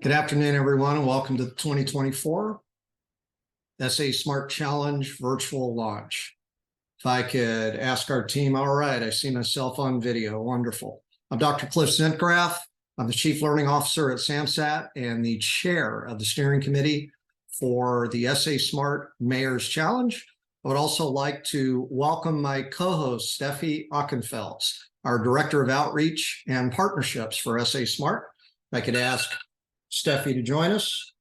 Good afternoon, everyone, and welcome to the 2024 SA Smart Challenge virtual launch. If I could ask our team, all right, I see myself on video, wonderful. I'm Dr. Cliff Zintgraff. I'm the Chief Learning Officer at SAMSAT and the Chair of the Steering Committee for the SA Smart Mayor's Challenge. I would also like to welcome my co-host, Steffi Ockenfelds, our Director of Outreach and Partnerships for SA Smart. If I could ask Steffi to join us.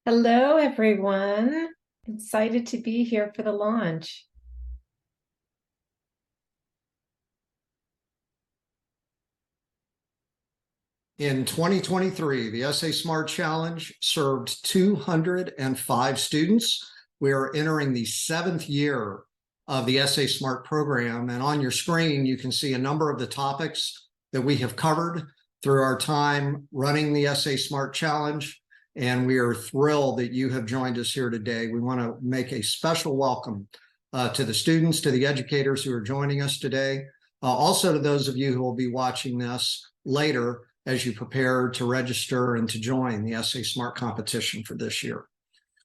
Hello, everyone. Excited to be here for the launch. In 2023, the SA Smart Challenge served 205 students. We are entering the 7th year of the SA Smart program, and on your screen, you can see a number of the topics that we have covered through our time running the SA Smart Challenge, and we are thrilled that you have joined us here today. We want to make a special welcome to the students, to the educators who are joining us today, also to those of you who will be watching this later as you prepare to register and to join the SA Smart competition for this year.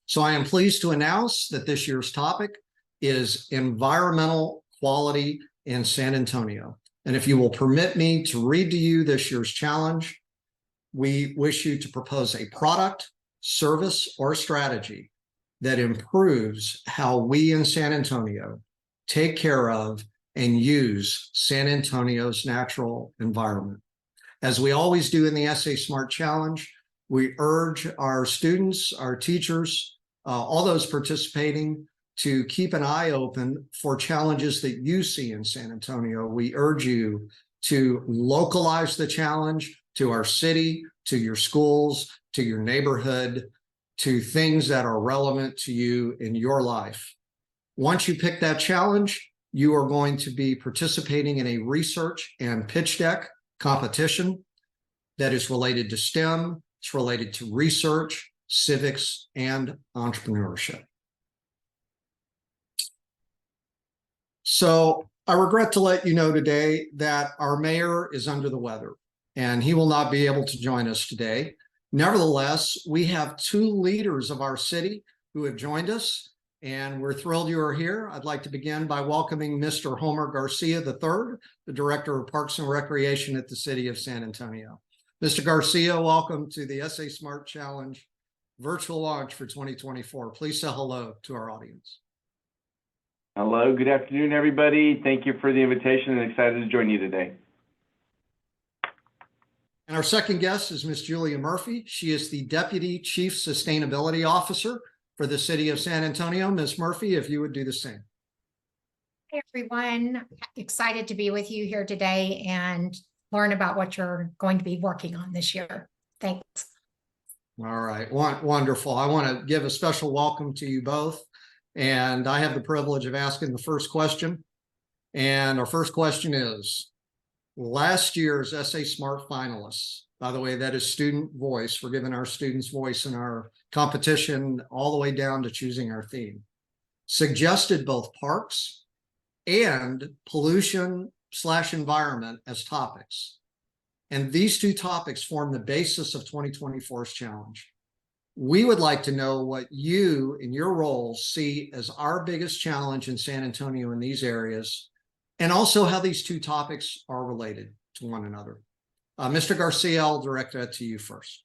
So I am pleased to announce that this year's topic is environmental quality in San Antonio. And if you will permit me to read to you this year's challenge, we wish you to propose a product, service, or strategy that improves how we in San Antonio take care of and use San Antonio's natural environment. As we always do in the SA Smart Challenge, we urge our students, our teachers, all those participating to keep an eye open for challenges that you see in San Antonio. We urge you to localize the challenge to our city, to your schools, to your neighborhood, to things that are relevant to you in your life. Once you pick that challenge, you are going to be participating in a research and pitch deck competition that is related to STEM, it's related to research, civics, and entrepreneurship. So I regret to let you know today that our mayor is under the weather and he will not be able to join us today. Nevertheless, we have 2 leaders of our city who have joined us, and we're thrilled you are here. I'd like to begin by welcoming Mr. Homer Garcia III, the Director of Parks and Recreation at the City of San Antonio. Mr. Garcia, welcome to the SA Smart Challenge virtual launch for 2024. Please say hello to our audience. Hello, good afternoon, everybody. Thank you for the invitation and excited to join you today. And our second guest is Ms. Julia Murphy. She is the Deputy Chief Sustainability Officer for the City of San Antonio. Ms. Murphy, if you would do the same. Hey, everyone. Excited to be with you here today and learn about what you're going to be working on this year. Thanks. All right, wonderful. I want to give a special welcome to you both. And I have the privilege of asking the first question. And our first question is, last year's SA Smart finalists, by the way, that is student voice. We're giving our students voice in our competition all the way down to choosing our theme, suggested both parks and pollution/environment as topics. And these 2 topics form the basis of 2024's challenge. We would like to know what you, in your roles, see as our biggest challenge in San Antonio in these areas, and also how these 2 topics are related to one another. Mr. Garcia, I'll direct that to you first.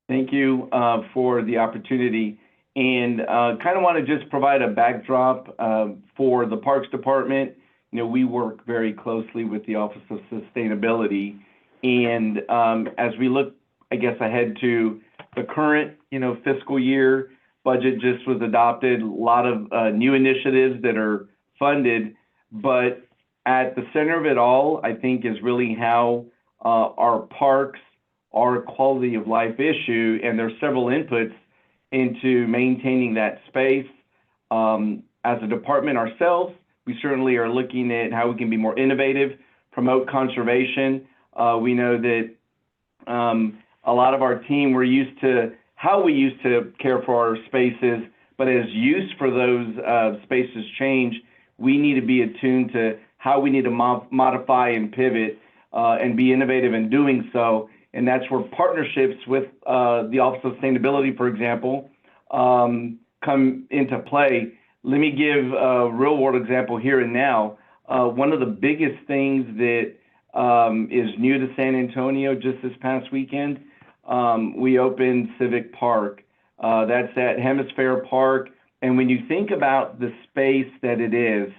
Thank you for the opportunity, and kind of want to just provide a backdrop for the Parks Department. You know, we work very closely with the Office of Sustainability, and as we look, I guess, ahead to the current, fiscal year, budget just was adopted, a lot of new initiatives that are funded, but at the center of it all, I think, is really how our parks are a quality of life issue, and there's several inputs into maintaining that space. As a department ourselves, we certainly are looking at how we can be more innovative, promote conservation. We know that a lot of our team, we're used to how we used to care for our spaces, but as use for those spaces change, we need to be attuned to how we need to modify and pivot and be innovative in doing so. And that's where partnerships with the Office of Sustainability, for example, come into play. Let me give a real world example here and now. One of the biggest things that is new to San Antonio just this past weekend, we opened Civic Park. That's at Hemisphere Park. And when you think about the space that it is,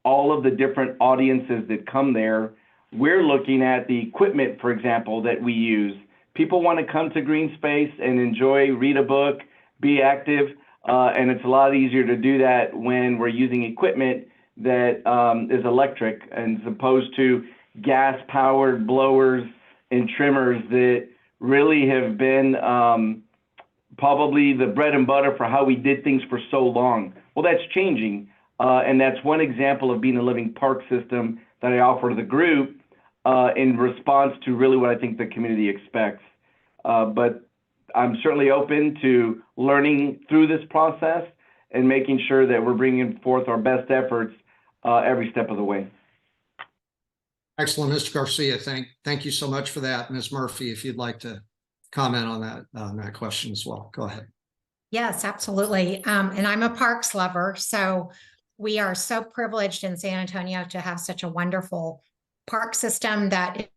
all of the different audiences that come there, we're looking at the equipment, for example, that we use. People want to come to green space and enjoy, read a book, be active, and it's a lot easier to do that when we're using equipment that is electric, as opposed to gas-powered blowers and trimmers that really have been probably the bread and butter for how we did things for so long. Well, that's changing, and that's one example of being a living park system that I offer to the group in response to really what I think the community expects. But I'm certainly open to learning through this process and making sure that we're bringing forth our best efforts every step of the way. Excellent, Mr. Garcia. Thank you so much for that. Ms. Murphy, if you'd like to comment on that question as well, go ahead. Yes, absolutely. And I'm a parks lover, so we are so privileged in San Antonio to have such a wonderful park system that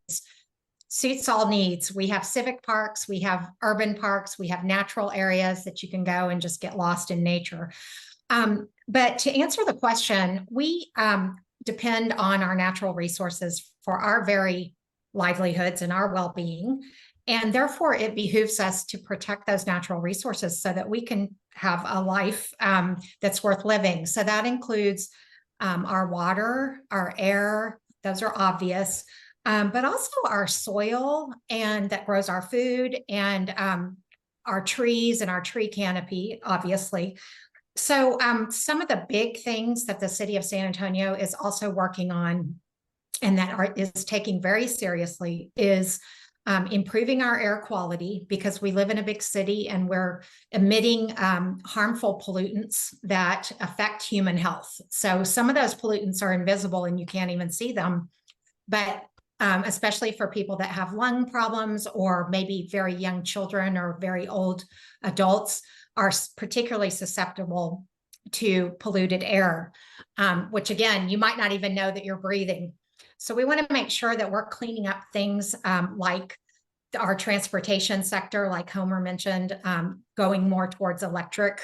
suits all needs. We have civic parks, we have urban parks, we have natural areas that you can go and just get lost in nature. But to answer the question, we depend on our natural resources for our very livelihoods and our well-being. And therefore, it behooves us to protect those natural resources so that we can have a life that's worth living. So that includes our water, our air, those are obvious, but also our soil and that grows our food, and our trees and our tree canopy, obviously. So some of the big things that the city of San Antonio is also working on and that is taking very seriously is improving our air quality, because we live in a big city and we're emitting harmful pollutants that affect human health. So some of those pollutants are invisible and you can't even see them, but especially for people that have lung problems or maybe very young children or very old adults are particularly susceptible to polluted air, which again, you might not even know that you're breathing. So we want to make sure that we're cleaning up things like our transportation sector, like Homer mentioned, going more towards electric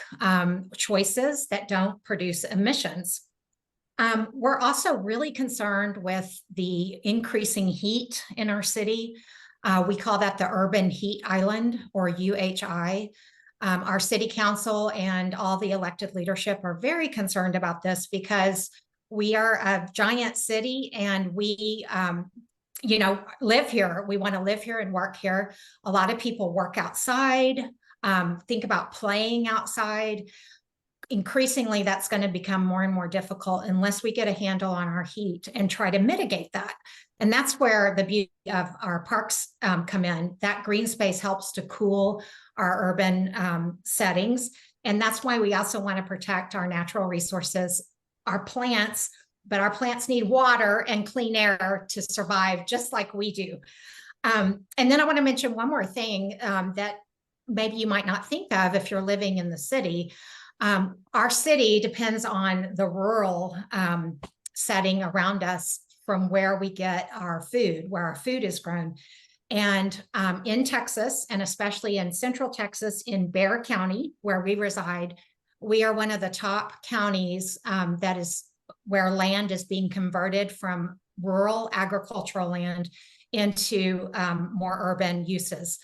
choices that don't produce emissions. We're also really concerned with the increasing heat in our city. We call that the Urban Heat Island, or UHI. Our city council and all the elected leadership are very concerned about this because we are a giant city and we, live here. We want to live here and work here. A lot of people work outside, think about playing outside. Increasingly, that's going to become more and more difficult unless we get a handle on our heat and try to mitigate that. And that's where the beauty of our parks come in. That green space helps to cool our urban settings. And that's why we also want to protect our natural resources, our plants, but our plants need water and clean air to survive just like we do. And then I want to mention one more thing that maybe you might not think of if you're living in the city. Our city depends on the rural setting around us from where we get our food, where our food is grown. And in Texas, and especially in Central Texas, in Bexar County, where we reside, we are one of the top counties that is where land is being converted from rural agricultural land into more urban uses.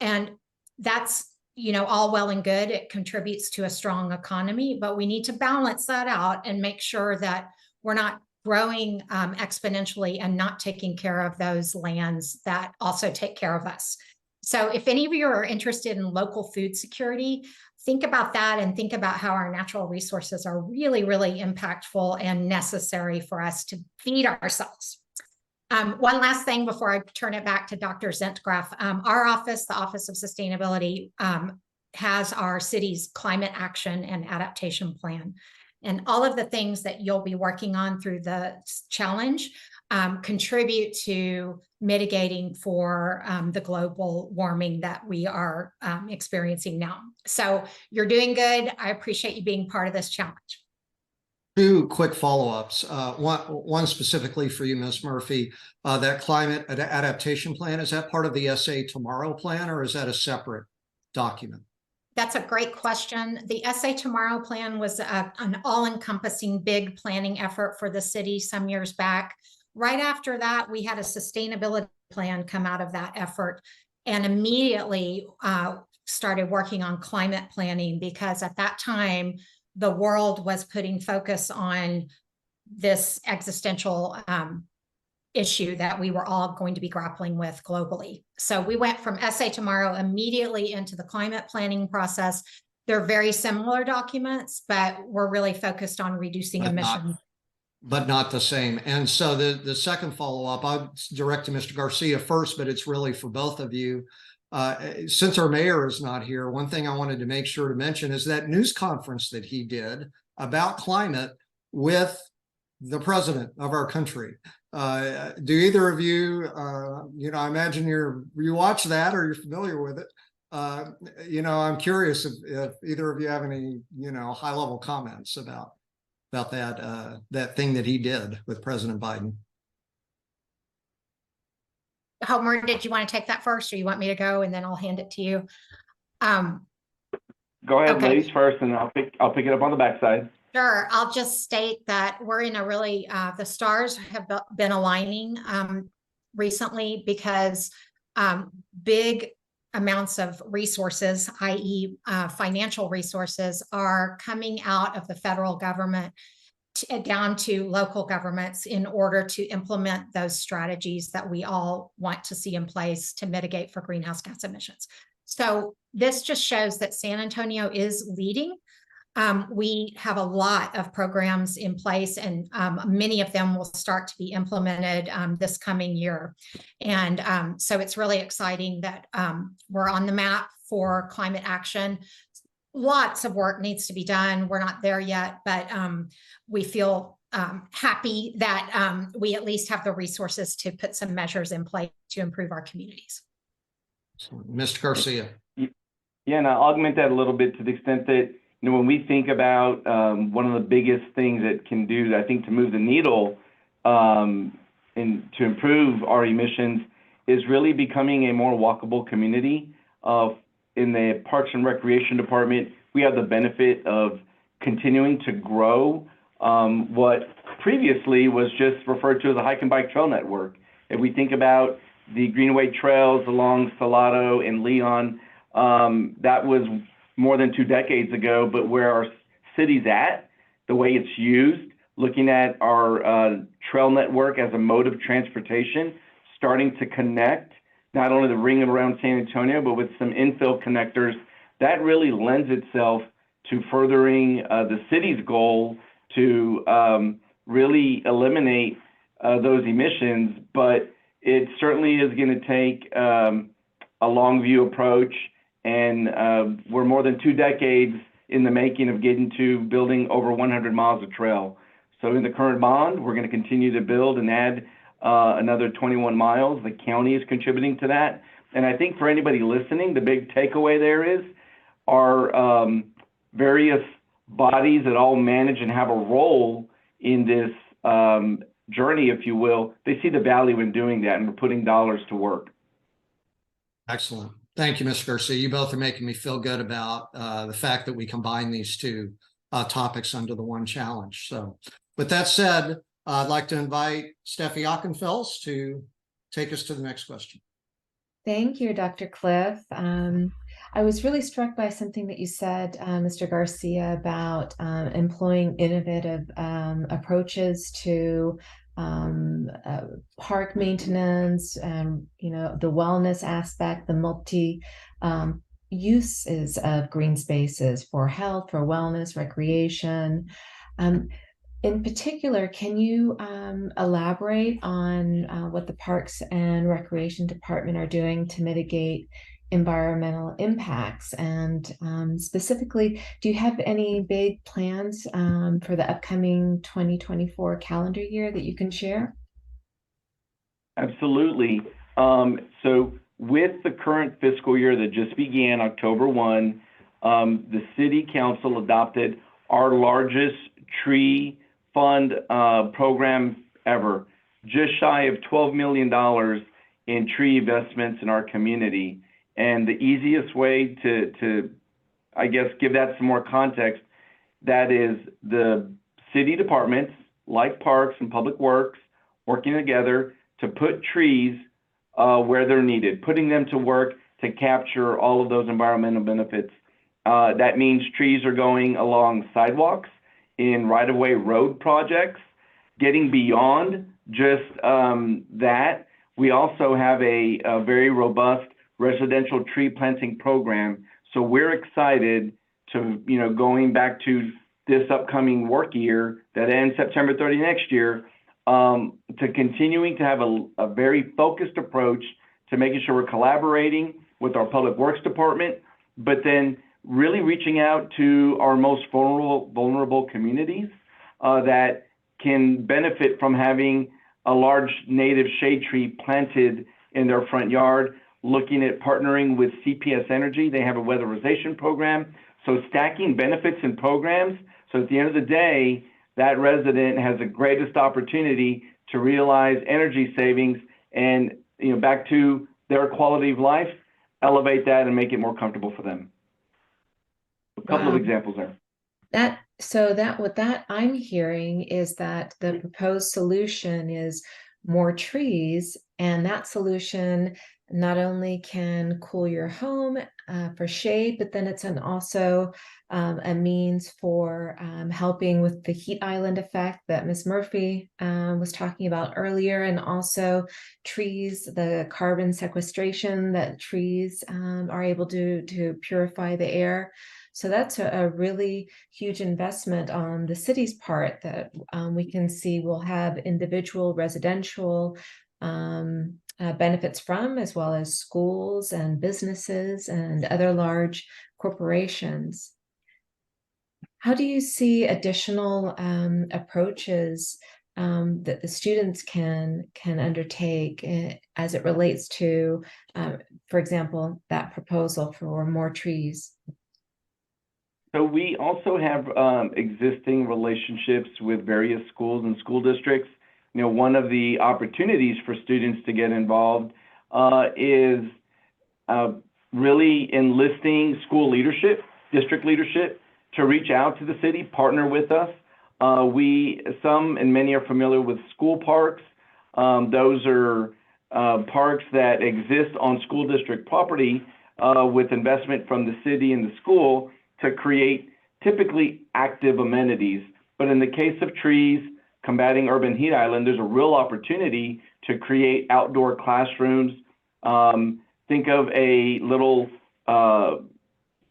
And that's, all well and good. It contributes to a strong economy, but we need to balance that out and make sure that we're not growing exponentially and not taking care of those lands that also take care of us. So if any of you are interested in local food security, think about that and think about how our natural resources are really, really impactful and necessary for us to feed ourselves. One last thing before I turn it back to Dr. Zentgraf. Our office, the Office of Sustainability, has our city's climate action and adaptation plan. and all of the things that you'll be working on through the challenge contribute to mitigating for the global warming that we are experiencing now. So you're doing good. I appreciate you being part of this challenge. Two quick follow-ups. One specifically for you, Ms. Murphy. That climate adaptation plan, is that part of the SA Tomorrow plan, or is that a separate document? That's a great question. The SA Tomorrow plan was an all-encompassing big planning effort for the city some years back. Right after that, we had a sustainability plan come out of that effort, and immediately started working on climate planning, because at that time, the world was putting focus on this existential issue that we were all going to be grappling with globally. So we went from SA Tomorrow immediately into the climate planning process. They're very similar documents, but we're really focused on reducing emissions. But not the same. And so the second follow-up, I'll direct to Mr. Garcia first, but it's really for both of you. Since our mayor is not here, one thing I wanted to make sure to mention is that news conference that he did about climate with the president of our country. Do either of you, I imagine you watch that or you're familiar with it. I'm curious if either of you have any, high-level comments about that thing that he did with President Biden. Homer, did you want to take that first, or you want me to go and then I'll hand it to you? Go ahead, okay. Ladies first, and I'll pick it up on the backside. Sure. I'll just state that we're in a really, the stars have been aligning recently, because big amounts of resources, i.e. Financial resources, are coming out of the federal government down to local governments in order to implement those strategies that we all want to see in place to mitigate for greenhouse gas emissions. So this just shows that San Antonio is leading. We have a lot of programs in place, and many of them will start to be implemented this coming year. And so it's really exciting that we're on the map for climate action. Lots of work needs to be done. We're not there yet, but we feel happy that we at least have the resources to put some measures in place to improve our communities. So, Mr. Garcia. Yeah, and I'll augment that a little bit to the extent that, when we think about one of the biggest things that can do, I think, to move the needle and to improve our emissions is really becoming a more walkable community. In the Parks and Recreation Department, we have the benefit of continuing to grow what previously was just referred to as a hike and bike trail network. If we think about the Greenway trails along Salado and Leon, that was more than 2 decades ago, but where our city's at, the way it's used, looking at our trail network as a mode of transportation, starting to connect not only the ring around San Antonio, but with some infill connectors, that really lends itself to furthering the city's goal to really eliminate those emissions. But it certainly is going to take a long view approach, and we're more than 2 decades in the making of getting to building over 100 miles of trail. So in the current bond, we're going to continue to build and add another 21 miles. The county is contributing to that. And I think for anybody listening, the big takeaway there is our various bodies that all manage and have a role in this journey, if you will, they see the value in doing that, and we're putting dollars to work. Excellent. Thank you, Mr. Garcia. You both are making me feel good about the fact that we combine these two topics under the one challenge. So with that said, I'd like to invite Steffi Ockenfels to take us to the next question. Thank you, Dr. Cliff. I was really struck by something that you said, Mr. Garcia, about employing innovative approaches to park maintenance, and the wellness aspect, the multi uses of green spaces for health, for wellness, recreation. In particular, can you elaborate on what the Parks and Recreation Department are doing to mitigate environmental impacts. And specifically, do you have any big plans for the upcoming 2024 calendar year that you can share? Absolutely. So with the current fiscal year that just began October 1, the City Council adopted our largest tree fund program ever, just shy of $12 million in tree investments in our community. And the easiest way to, I guess, give that some more context, that is the city departments like Parks and Public Works working together to put trees where they're needed, putting them to work to capture all of those environmental benefits. That means trees are going along sidewalks, in right-of-way road projects. Getting beyond just that, we also have a very robust residential tree planting program. So we're excited to, going back to this upcoming work year that ends September 30 next year, to continuing to have a very focused approach to making sure we're collaborating with our Public Works Department, but then really reaching out to our most vulnerable communities that can benefit from having a large native shade tree planted in their front yard, looking at partnering with CPS Energy. They have a weatherization program. So stacking benefits and programs. So at the end of the day, that resident has the greatest opportunity to realize energy savings and, back to their quality of life, elevate that and make it more comfortable for them. A couple of examples there. What that I'm hearing is that the proposed solution is more trees, and that solution not only can cool your home for shade, but then it's also a means for helping with the heat island effect that Ms. Murphy was talking about earlier, and also trees, the carbon sequestration that trees are able to purify the air. So that's a really huge investment on the city's part that we can see will have individual residential benefits from, as well as schools and businesses and other large corporations. How do you see additional approaches that the students can undertake as it relates to, for example, that proposal for more trees? So we also have existing relationships with various schools and school districts. One of the opportunities for students to get involved is really enlisting school leadership, district leadership, to reach out to the city, partner with us. Some and many are familiar with school parks. Those are parks that exist on school district property with investment from the city and the school to create typically active amenities. But in the case of trees, combating urban heat island, there's a real opportunity to create outdoor classrooms. Think of a little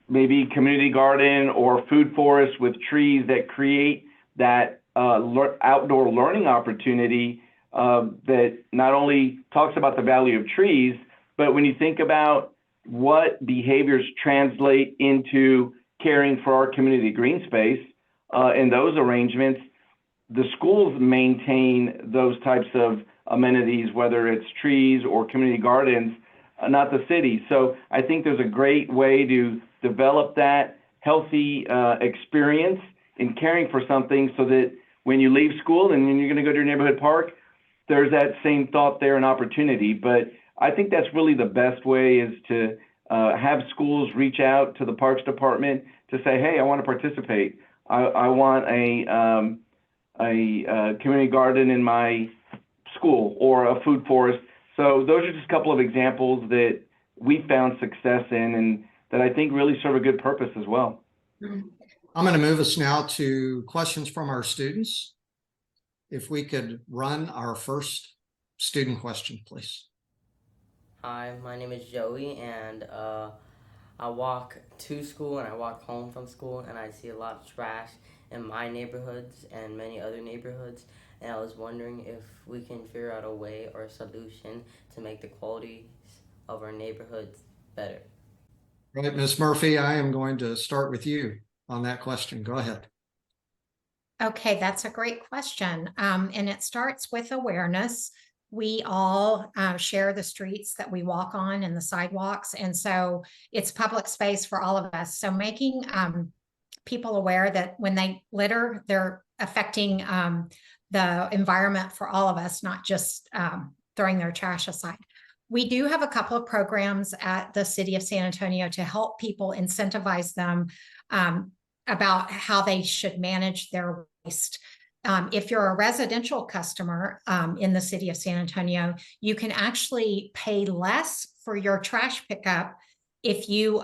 maybe community garden or food forest with trees that create that outdoor learning opportunity that not only talks about the value of trees, but when you think about what behaviors translate into caring for our community green space in those arrangements, the schools maintain those types of amenities, whether it's trees or community gardens, not the city. So I think there's a great way to develop that healthy experience in caring for something so that when you leave school and you're going to go to your neighborhood park, there's that same thought there and opportunity. But I think that's really the best way, is to have schools reach out to the Parks Department to say, hey, I want to participate. I want a community garden in my school or a food forest. So those are just a couple of examples that we found success in and that I think really serve a good purpose as well. I'm going to move us now to questions from our students. If we could run our first student question, please. Hi, my name is Joey, and I walk to school and I walk home from school, and I see a lot of trash in my neighborhoods and many other neighborhoods, and I was wondering if we can figure out a way or a solution to make the qualities of our neighborhoods better. Right, Ms. Murphy, I am going to start with you on that question. Go ahead. Okay, that's a great question. And it starts with awareness. We all share the streets that we walk on and the sidewalks. And so it's public space for all of us. So making people aware that when they litter, they're affecting the environment for all of us, not just throwing their trash aside. We do have a couple of programs at the city of San Antonio to help people, incentivize them about how they should manage their waste. If you're a residential customer in the city of San Antonio, you can actually pay less for your trash pickup if you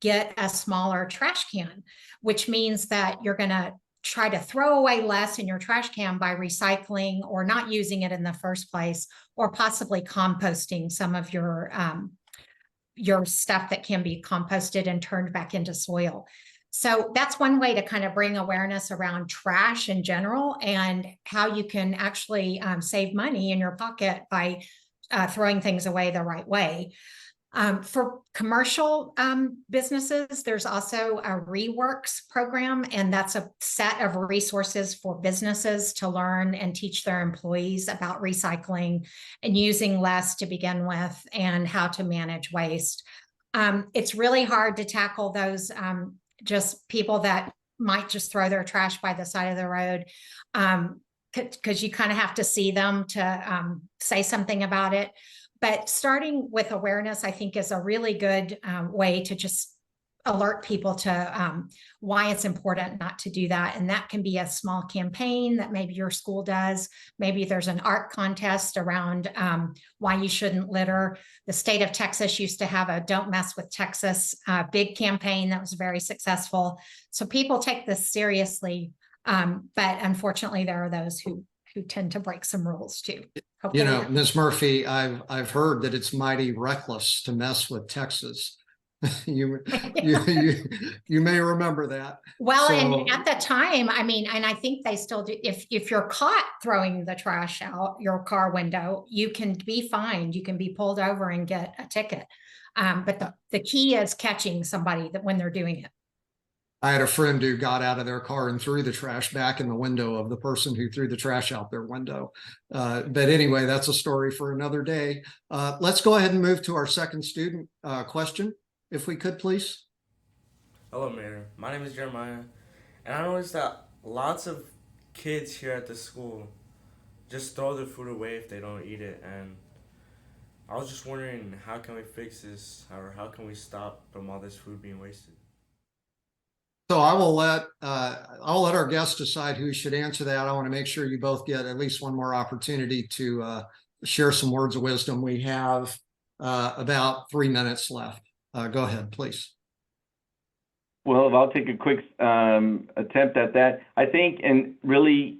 get a smaller trash can, which means that you're going to try to throw away less in your trash can by recycling or not using it in the first place, or possibly composting some of your stuff that can be composted and turned back into soil. So that's one way to kind of bring awareness around trash in general and how you can actually save money in your pocket by throwing things away the right way. For commercial businesses, there's also a Reworks program, and that's a set of resources for businesses to learn and teach their employees about recycling and using less to begin with and how to manage waste. It's really hard to tackle those just people that might just throw their trash by the side of the road because you kind of have to see them to say something about it. But starting with awareness, I think, is a really good way to just alert people to why it's important not to do that. And that can be a small campaign that maybe your school does. Maybe there's an art contest around why you shouldn't litter. The state of Texas used to have a Don't Mess with Texas big campaign that was very successful. So people take this seriously. But unfortunately, there are those who tend to break some rules too. You know, Ms. Murphy, I've heard that it's mighty reckless to mess with Texas. you may remember that. Well, and at the time, I mean, and I think they still do. If you're caught throwing the trash out your car window, you can be fined. You can be pulled over and get a ticket. But the key is catching somebody that when they're doing it. I had a friend who got out of their car and threw the trash back in the window of the person who threw the trash out their window. But anyway, that's a story for another day. Let's go ahead and move to our second student question, if we could, please. Hello, Mayor. My name is Jeremiah, and I noticed that lots of kids here at the school just throw their food away if they don't eat it, and I was just wondering, how can we fix this, or how can we stop from all this food being wasted? So I'll let our guests decide who should answer that. I want to make sure you both get at least one more opportunity to share some words of wisdom. We have about 3 minutes left. Go ahead, please. Well, I'll take a quick attempt at that. I think, and really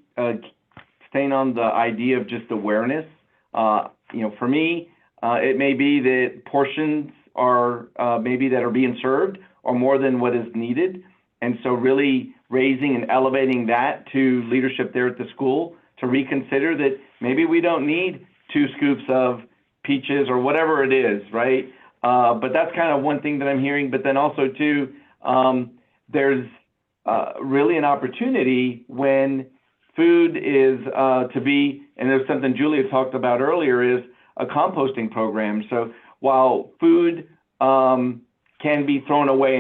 staying on the idea of just awareness, for me, it may be that portions are maybe that are being served are more than what is needed. And so really raising and elevating that to leadership there at the school to reconsider that maybe we don't need 2 scoops of peaches or whatever it is, right? But that's kind of one thing that I'm hearing. But then also too, there's really an opportunity when food is to be, and there's something Julia talked about earlier, is a composting program. So while food can be thrown away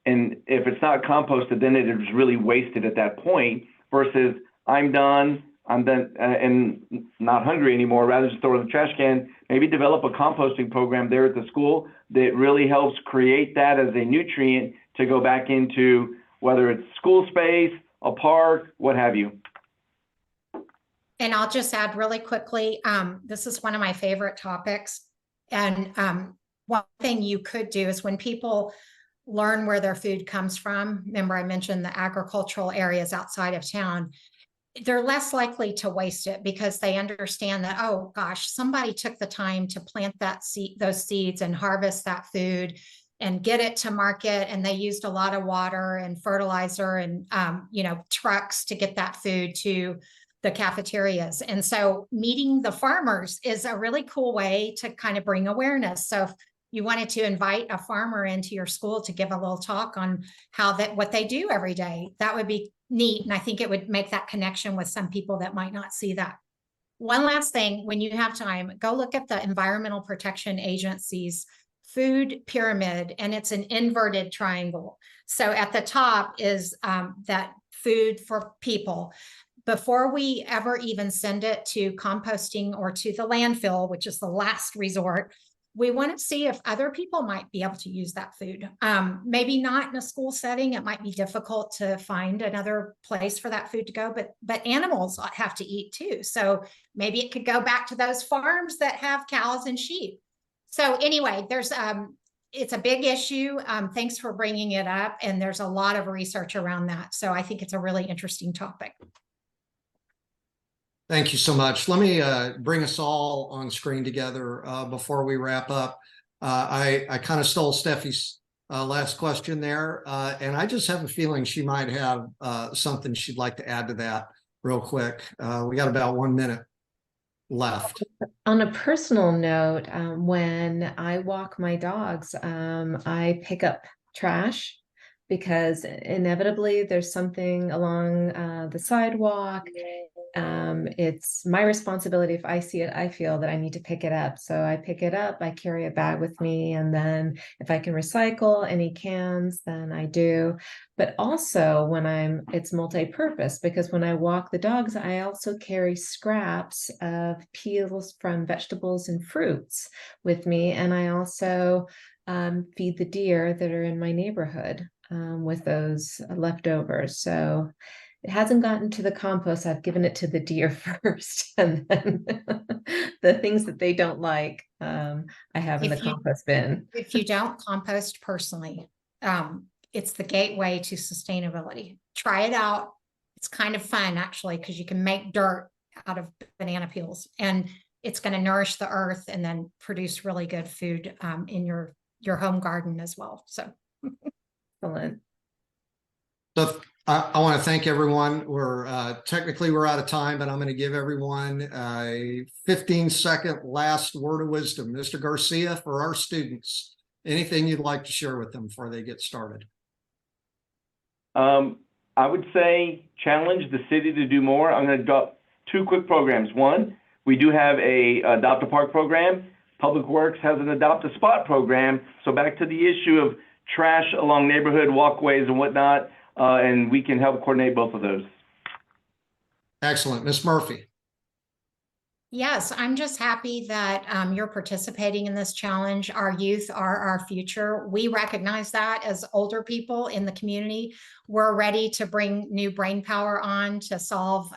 and if it's not composted, then it is really wasted at that point, versus I'm done, and not hungry anymore, rather just throw it in the trash can. Maybe develop a composting program there at the school that really helps create that as a nutrient to go back into, whether it's school space, a park, what have you. And I'll just add really quickly, this is one of my favorite topics. And one thing you could do is when people learn where their food comes from, remember I mentioned the agricultural areas outside of town, they're less likely to waste it because they understand that, oh gosh, somebody took the time to plant those seeds and harvest that food and get it to market. And they used a lot of water and fertilizer and, trucks to get that food to the cafeterias. And so meeting the farmers is a really cool way to kind of bring awareness. So you wanted to invite a farmer into your school to give a little talk on what they do every day, that would be neat. And I think it would make that connection with some people that might not see that. One last thing, when you have time, go look at the Environmental Protection Agency's food pyramid, and it's an inverted triangle. So at the top is that food for people. Before we ever even send it to composting or to the landfill, which is the last resort, we want to see if other people might be able to use that food. Maybe not in a school setting. It might be difficult to find another place for that food to go, but animals have to eat too. So maybe it could go back to those farms that have cows and sheep. So anyway, it's a big issue. Thanks for bringing it up. And there's a lot of research around that. So I think it's a really interesting topic. Thank you so much. Let me bring us all on screen together before we wrap up. I kind of stole Steffi's last question there, and I just have a feeling she might have something she'd like to add to that real quick. We got about 1 minute left. On a personal note, when I walk my dogs, I pick up trash because inevitably there's something along the sidewalk. It's my responsibility. If I see it, I feel that I need to pick it up. So I pick it up, I carry a bag with me, and then if I can recycle any cans, then I do. But also it's multi-purpose, because when I walk the dogs, I also carry scraps of peels from vegetables and fruits with me. And I also feed the deer that are in my neighborhood with those leftovers. So it hasn't gotten to the compost. I've given it to the deer first, and then the things that they don't like, I have in the compost bin. If you don't compost personally, it's the gateway to sustainability. Try it out. It's kind of fun, actually, because you can make dirt out of banana peels, and it's going to nourish the earth and then produce really good food in your home garden as well. So Excellent. So I want to thank everyone. Technically we're out of time, but I'm going to give everyone a 15-second last word of wisdom. Mr. Garcia, for our students, anything you'd like to share with them before they get started? I would say challenge the city to do more. I'm going to drop 2 quick programs. One, we do have a Adopt a Park program. Public Works has an Adopt a Spot program. So back to the issue of trash along neighborhood walkways and whatnot, and we can help coordinate both of those. Excellent. Ms. Murphy. Yes, I'm just happy that you're participating in this challenge. Our youth are our future. We recognize that as older people in the community. We're ready to bring new brain power on to solve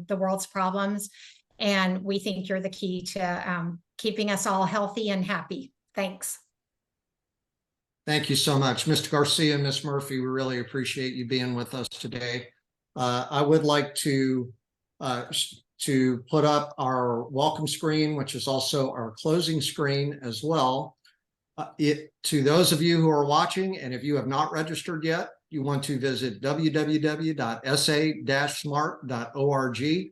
the world's problems. And we think you're the key to keeping us all healthy and happy. Thanks. Thank you so much, Mr. Garcia and Ms. Murphy. We really appreciate you being with us today. I would like to put up our welcome screen, which is also our closing screen as well. To those of you who are watching, and if you have not registered yet, you want to visit www.sa-smart.org.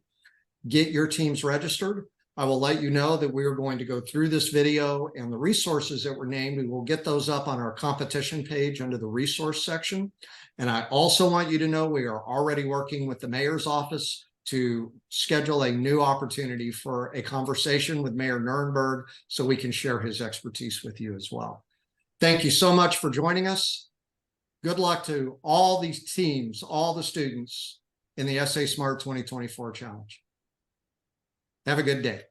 Get your teams registered. I will let you know that we are going to go through this video, and the resources that were named, we will get those up on our competition page under the resource section. And I also want you to know we are already working with the mayor's office to schedule a new opportunity for a conversation with Mayor Nurnberg so we can share his expertise with you as well. Thank you so much for joining us. Good luck to all these teams, all the students in the SA Smart 2024 Challenge. Have a good day.